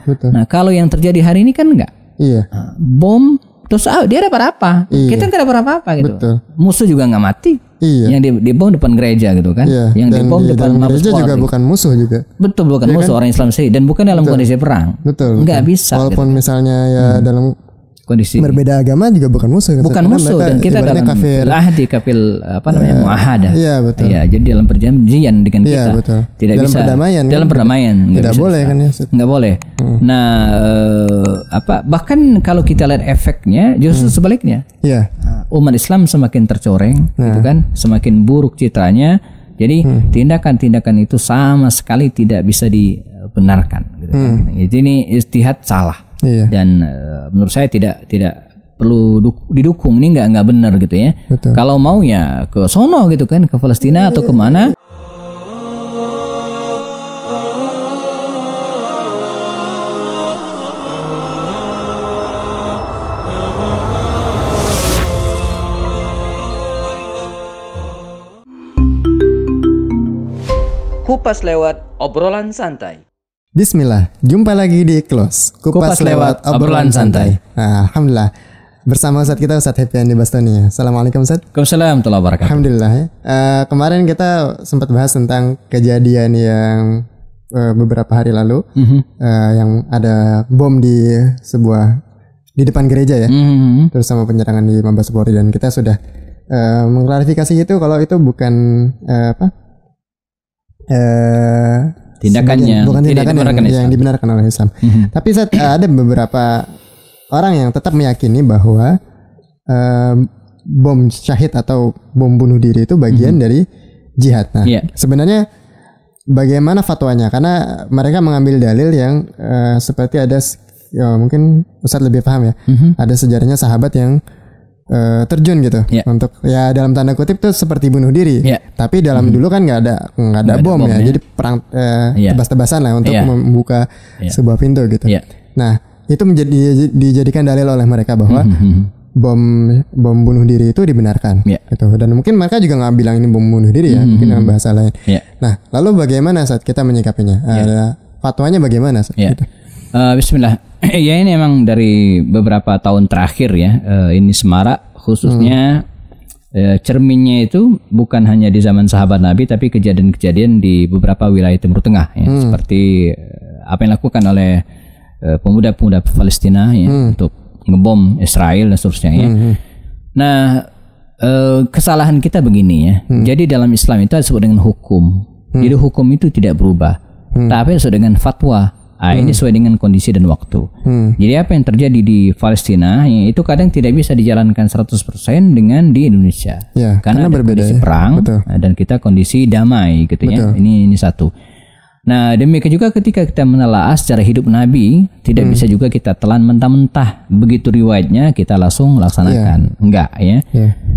Betul. Nah kalau yang terjadi hari ini kan enggak. Iya. Bom terus dia dapat apa? Iya. Kita tidak dapat apa gitu. Betul. Musuh juga nggak mati. Iya. Yang dibom depan gereja gitu kan. Iya. Yang Dan dibom di depan dalam Mabes gereja juga Polri. bukan musuh juga. Betul, bukan Iya musuh kan? orang Islam sendiri dan bukan dalam kondisi perang. Betul. Nggak bisa. Walaupun gitu. misalnya ya dalam Kondisi berbeda agama juga bukan musuh. bukan musuh dan kita dalam ahdi kafil muahadah. Iya betul. Iya, jadi dalam perjanjian dengan kita. Iya betul. Tidak dalam bisa perdamaian. dalam kan? perdamaian Tidak bisa boleh kan ya. nggak boleh. Nah bahkan kalau kita lihat efeknya justru sebaliknya. Iya. Umat Islam semakin tercoreng gitu kan, semakin buruk citranya. Jadi tindakan-tindakan itu sama sekali tidak bisa dibenarkan gitu kan. Ini ijtihad salah. Iya. Dan menurut saya tidak perlu didukung, ini nggak benar gitu ya. Betul. Kalau mau ya ke sono gitu kan, ke Palestina atau kemana. Kupas lewat obrolan santai. Bismillah, jumpa lagi di Close Kupas lewat obrolan santai. Nah, alhamdulillah bersama Ustadz kita Ustadz Happy Bastoni. Assalamualaikum Ustadz. Waalaikumsalam warahmatullahi wabarakatuh. Alhamdulillah ya. Kemarin kita sempat bahas tentang kejadian yang beberapa hari lalu yang ada bom di depan gereja ya. Terus sama penyerangan di Mabes Polri dan kita sudah mengklarifikasi itu kalau itu bukan tindakannya bukan tindakan yang dibenarkan oleh Islam. Tapi ada beberapa orang yang tetap meyakini bahwa bom syahid atau bom bunuh diri itu bagian dari jihad. Nah, sebenarnya bagaimana fatwanya? Karena mereka mengambil dalil yang seperti ada mungkin Ustadz lebih paham ya. Ada sejarahnya sahabat yang terjun gitu untuk ya dalam tanda kutip tuh seperti bunuh diri. Tapi dalam dulu kan nggak ada bom ya. Jadi perang tebas-tebasan lah untuk membuka sebuah pintu gitu. Nah, itu dijadikan dalil oleh mereka bahwa bom bunuh diri itu dibenarkan gitu. Dan mungkin mereka juga nggak bilang ini bom bunuh diri ya, mungkin dalam bahasa lain. Nah, lalu bagaimana saat kita menyikapinya? Fatwanya bagaimana saat gitu? Bismillah. Ya ini memang dari beberapa tahun terakhir ya, ini semarak khususnya cerminnya itu bukan hanya di zaman sahabat Nabi tapi kejadian-kejadian di beberapa wilayah Timur Tengah ya, seperti apa yang dilakukan oleh pemuda-pemuda Palestina ya, untuk ngebom Israel dan seterusnya ya. Nah, kesalahan kita begini ya. Jadi dalam Islam itu disebut dengan hukum. Jadi hukum itu tidak berubah. Tapi sesuai dengan fatwa. Ini sesuai dengan kondisi dan waktu. Jadi apa yang terjadi di Palestina ya, itu kadang tidak bisa dijalankan 100% dengan di Indonesia. Karena ada berbeda kondisi perang dan kita kondisi damai gitu ya. Ini satu. Nah, demikian juga ketika kita menelaah secara hidup Nabi, tidak bisa juga kita telan mentah-mentah. Begitu riwayatnya kita langsung laksanakan. Enggak ya.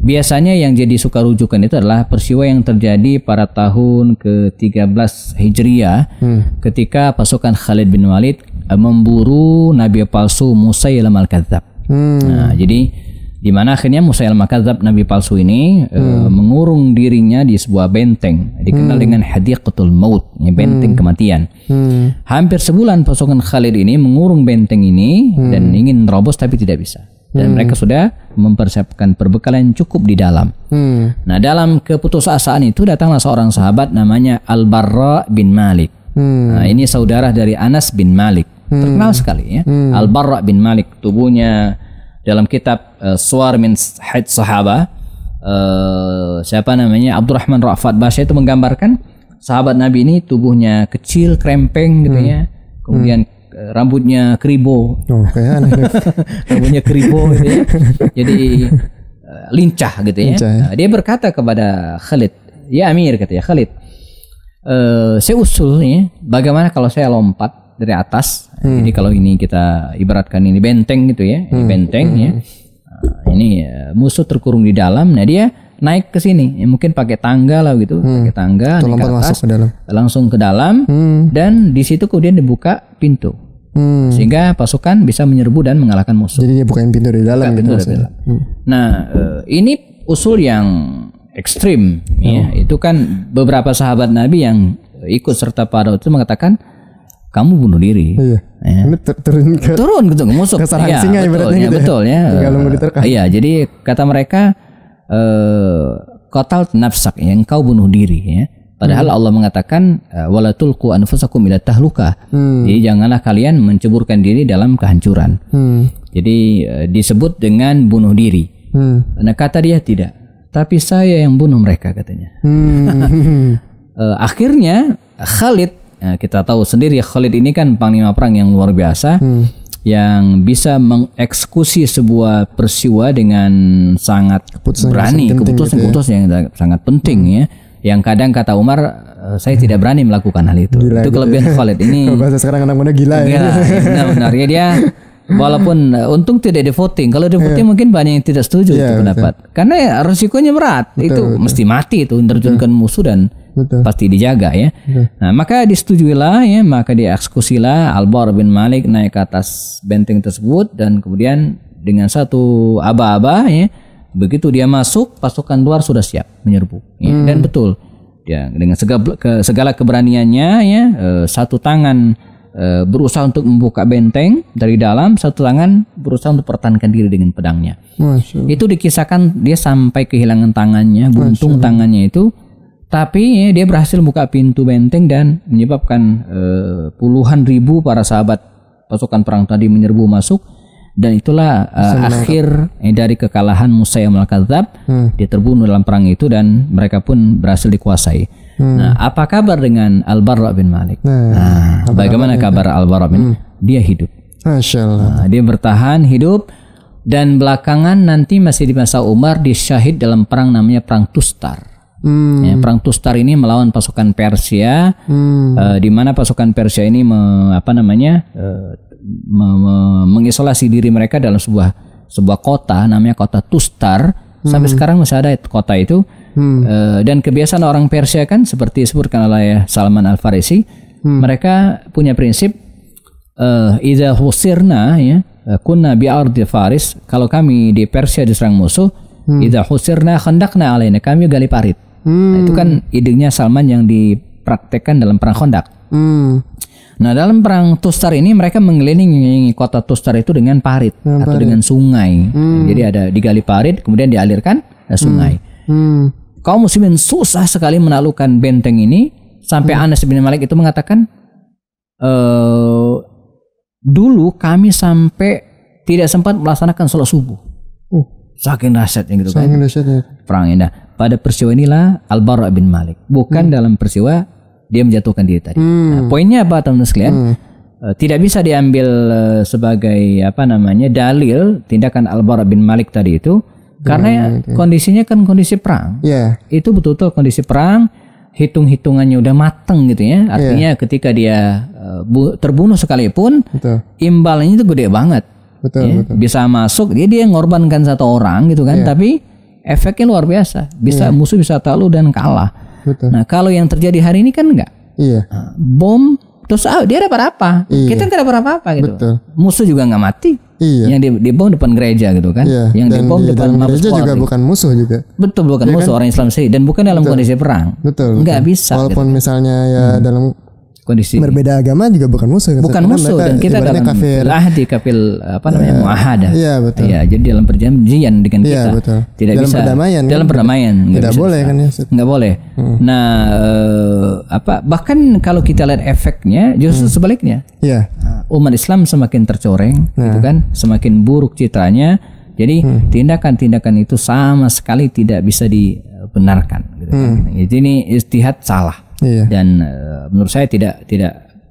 Biasanya yang jadi suka rujukan itu adalah peristiwa yang terjadi pada tahun ke-13 Hijriah ketika pasukan Khalid bin Walid memburu nabi palsu Musailamah al-Kadzab. Nah, jadi di mana akhirnya Musailamah al-Kadzab nabi palsu ini mengurung dirinya di sebuah benteng dikenal dengan Hadiqatul Maut, ya, benteng kematian. Hampir sebulan pasukan Khalid ini mengurung benteng ini dan ingin terobos tapi tidak bisa. Dan mereka sudah mempersiapkan perbekalan cukup di dalam. Nah, dalam keputusasaan itu datanglah seorang sahabat namanya Al-Barra bin Malik. Nah, ini saudara dari Anas bin Malik. Terkenal sekali ya. Al-Barra bin Malik, tubuhnya dalam kitab Suwar min Haid Sahaba, siapa namanya, Abdurrahman Ra'fat Basya itu menggambarkan sahabat Nabi ini tubuhnya kecil, krempeng gitu ya. Kemudian rambutnya keribo. Rambutnya keribo gitu ya. Jadi lincah gitu ya. Nah, dia berkata kepada Khalid, "Ya Amir," katanya, "Khalid, saya usul ya, bagaimana kalau saya lompat dari atas." Jadi kalau ini kita ibaratkan ini benteng gitu ya, ini benteng ya. Ini musuh terkurung di dalam. Nah, dia naik ke sini, ya, mungkin pakai tangga lah gitu, pakai tangga, naik ke atas, masuk ke dalam. Langsung ke dalam, dan di situ kemudian dibuka pintu, sehingga pasukan bisa menyerbu dan mengalahkan musuh. Jadi dia bukain pintu dari dalam. Nah, ini usul yang ekstrim, ya. Itu kan beberapa sahabat Nabi yang ikut serta pada waktu itu mengatakan kamu bunuh diri. Iya. Ya. Turun ke musuh. Kesalahan singa ibaratnya gitu. Betul ya. Iya, jadi kata mereka qatal nafsak, yang engkau bunuh diri ya. Padahal Allah mengatakan wala tulqu anfusakum ila tahlukah. Jadi janganlah kalian menceburkan diri dalam kehancuran. Jadi disebut dengan bunuh diri. Nah kata dia tidak, tapi saya yang bunuh mereka katanya. Akhirnya Khalid, kita tahu sendiri Khalid ini kan panglima perang yang luar biasa, yang bisa mengeksekusi sebuah peristiwa dengan sangat berani, keputusan yang sangat penting ya. Yang kadang kata Umar, saya tidak berani melakukan hal itu. Gila, itu kelebihan gitu. Khalid ini. Bahasa sekarang anak muda gila ya. Benar ya, dia walaupun untung tidak di voting. Kalau di voting mungkin banyak yang tidak setuju itu pendapat. Betul. Karena resikonya berat. Itu mesti mati itu, menerjunkan musuh dan pasti dijaga ya. Nah, maka disetujuilah ya, maka dieksekusilah Al-Bara bin Malik naik ke atas benteng tersebut, dan kemudian dengan satu aba-aba ya, begitu dia masuk, pasukan luar sudah siap menyerbu. Ya. Dan betul, ya dengan segala keberaniannya ya, satu tangan berusaha untuk membuka benteng dari dalam, satu tangan berusaha untuk pertahankan diri dengan pedangnya. Itu dikisahkan dia sampai kehilangan tangannya, buntung tangannya itu, tapi ya, dia berhasil membuka pintu benteng dan menyebabkan puluhan ribu para sahabat pasukan perang tadi menyerbu masuk. Dan itulah akhir dari kekalahan Musailamah al-Kadzdzab. Dia terbunuh dalam perang itu dan mereka pun berhasil dikuasai. Nah, apa kabar dengan Al-Bara bin Malik? Bagaimana kabar Al-Bara bin Malik? Dia hidup. Masya Allah. Dia bertahan hidup, dan belakangan nanti masih di masa Umar disyahid dalam perang namanya Perang Tustar. Ya, Perang Tustar ini melawan pasukan Persia, di mana pasukan Persia ini mengisolasi diri mereka dalam sebuah kota namanya kota Tustar. Sampai sekarang masih ada kota itu. Dan kebiasaan orang Persia kan seperti disebutkan oleh Salman Al-Farisi, mereka punya prinsip idza husirna ya kunna bi ardi Faris, kalau kami di Persia diserang musuh, idza husirna khandaqna alaina, kami gali parit. Nah, itu kan idenya Salman yang dipraktekkan dalam perang Khandaq. Nah, dalam perang Tustar ini mereka mengelilingi kota Tustar itu dengan parit atau dengan sungai. Jadi ada digali parit, kemudian dialirkan ke sungai. Kaum muslimin susah sekali menaklukkan benteng ini, sampai Anas bin Malik itu mengatakan, dulu kami sampai tidak sempat melaksanakan sholat subuh. Saking dahsyatnya gitu kan. Perang indah. Pada peristiwa inilah Al-Bara bin Malik, bukan dalam peristiwa dia menjatuhkan diri tadi. Nah, poinnya apa teman-teman sekalian? Tidak bisa diambil sebagai dalil tindakan Al-Bara bin Malik tadi itu, karena kondisinya kan kondisi perang. Itu betul-betul kondisi perang, hitung-hitungannya udah mateng gitu ya. Artinya ketika dia terbunuh sekalipun, imbalannya itu gede banget. Betul. Bisa masuk, dia ngorbankan satu orang gitu kan, tapi efeknya luar biasa. Musuh bisa takluk dan kalah. Nah, kalau yang terjadi hari ini kan enggak. Bom, terus dia dapat apa? Kita tidak dapat apa-apa gitu. Musuh juga enggak mati. Yang dibom depan gereja gitu kan. Yang dibom depan Mabes Polri juga bukan musuh juga. Betul, bukan musuh kan? Orang Islam sendiri, dan bukan dalam kondisi perang. Enggak bisa. Walaupun gitu. Misalnya ya dalam kondisi berbeda agama juga bukan musuh. Bukan musuh, dan kita dalam ahdi kafil muahadah. Iya, betul. Ya, jadi dalam perjanjian dengan kita. Betul. Tidak dalam bisa perdamaian. Dalam perdamaian tidak boleh kan ya. Enggak boleh. Nah, bahkan kalau kita lihat efeknya justru sebaliknya. Umat Islam semakin tercoreng gitu kan, semakin buruk citranya. Jadi tindakan-tindakan itu sama sekali tidak bisa dibenarkan gitu kan. Jadi ini ijtihad salah. Dan menurut saya tidak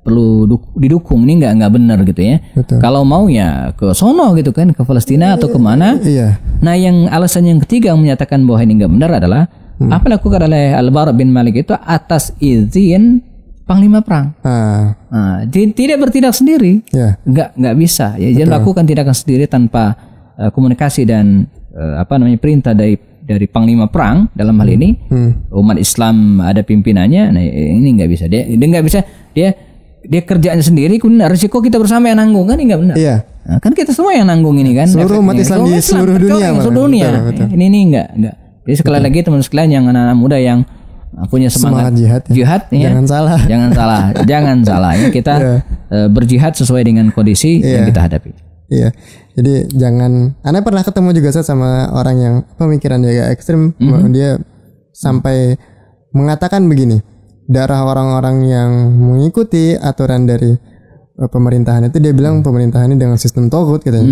perlu didukung, ini nggak benar gitu ya. Kalau mau ya ke sono gitu kan, ke Palestina atau kemana. Nah, yang alasan yang ketiga yang menyatakan bahwa ini nggak benar adalah apa lakukan oleh Al-Bara bin Malik itu atas izin panglima perang. Tidak bertindak sendiri, nggak bisa. Ya, dia lakukan tindakan sendiri tanpa komunikasi dan perintah dari panglima perang dalam hal ini. Umat Islam ada pimpinannya. Nah, ini nggak bisa. Dia nggak bisa. Dia kerjaannya sendiri. Kemudian risiko kita bersama yang nanggung, kan ini nggak benar. Nah, kan kita semua yang nanggung ini kan. Seluruh umat Islam di seluruh dunia. Seluruh dunia. Betul. Ini nggak. Jadi sekali lagi teman sekalian yang anak-anak muda yang punya semangat jihad, ya. Jangan salah ya, kita berjihad sesuai dengan kondisi yang kita hadapi. Iya. Jadi jangan, Anda pernah ketemu juga sama orang yang pemikirannya agak ekstrim, dia sampai mengatakan begini, darah orang-orang yang mengikuti aturan dari pemerintahan itu, dia bilang pemerintahan ini dengan sistem togut katanya,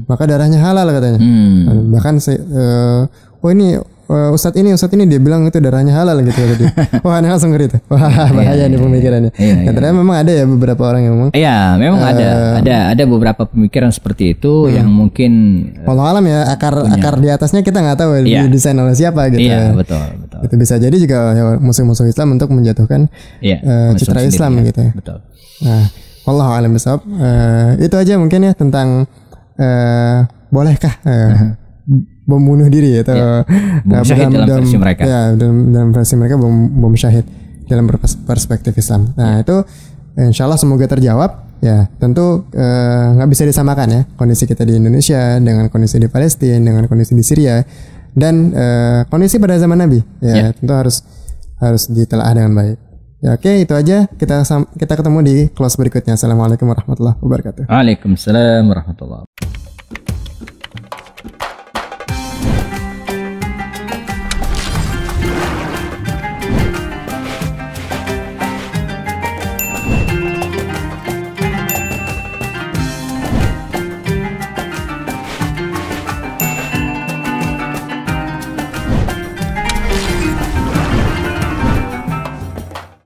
maka darahnya halal katanya. Bahkan ini Ustadz ini dia bilang itu darahnya halal gitu tadi. Wah, ini langsung ngeri tuh. Wah, bahaya nih pemikirannya. Ternyata memang ada ya beberapa orang yang ngomong. Iya, memang ada beberapa pemikiran seperti itu yang mungkin walau alam ya, akar di atasnya kita nggak tahu didesain oleh siapa gitu. Iya, betul. Itu bisa jadi juga musuh-musuh Islam untuk menjatuhkan citra Islam gitu. Betul. Nah, wallahu a'lam bishawab. Itu aja mungkin ya tentang bolehkah bom bunuh diri atau bom syahid dalam versi mereka. Ya, dalam versi mereka bom syahid dalam perspektif Islam. Nah, itu insyaallah semoga terjawab. Ya, tentu nggak bisa disamakan ya kondisi kita di Indonesia dengan kondisi di Palestina, dengan kondisi di Syria, dan kondisi pada zaman Nabi. Ya, tentu harus ditelaah dengan baik. Ya, oke, itu aja. Kita ketemu di kelas berikutnya. Assalamualaikum warahmatullahi wabarakatuh. Waalaikumsalam warahmatullahi wabarakatuh.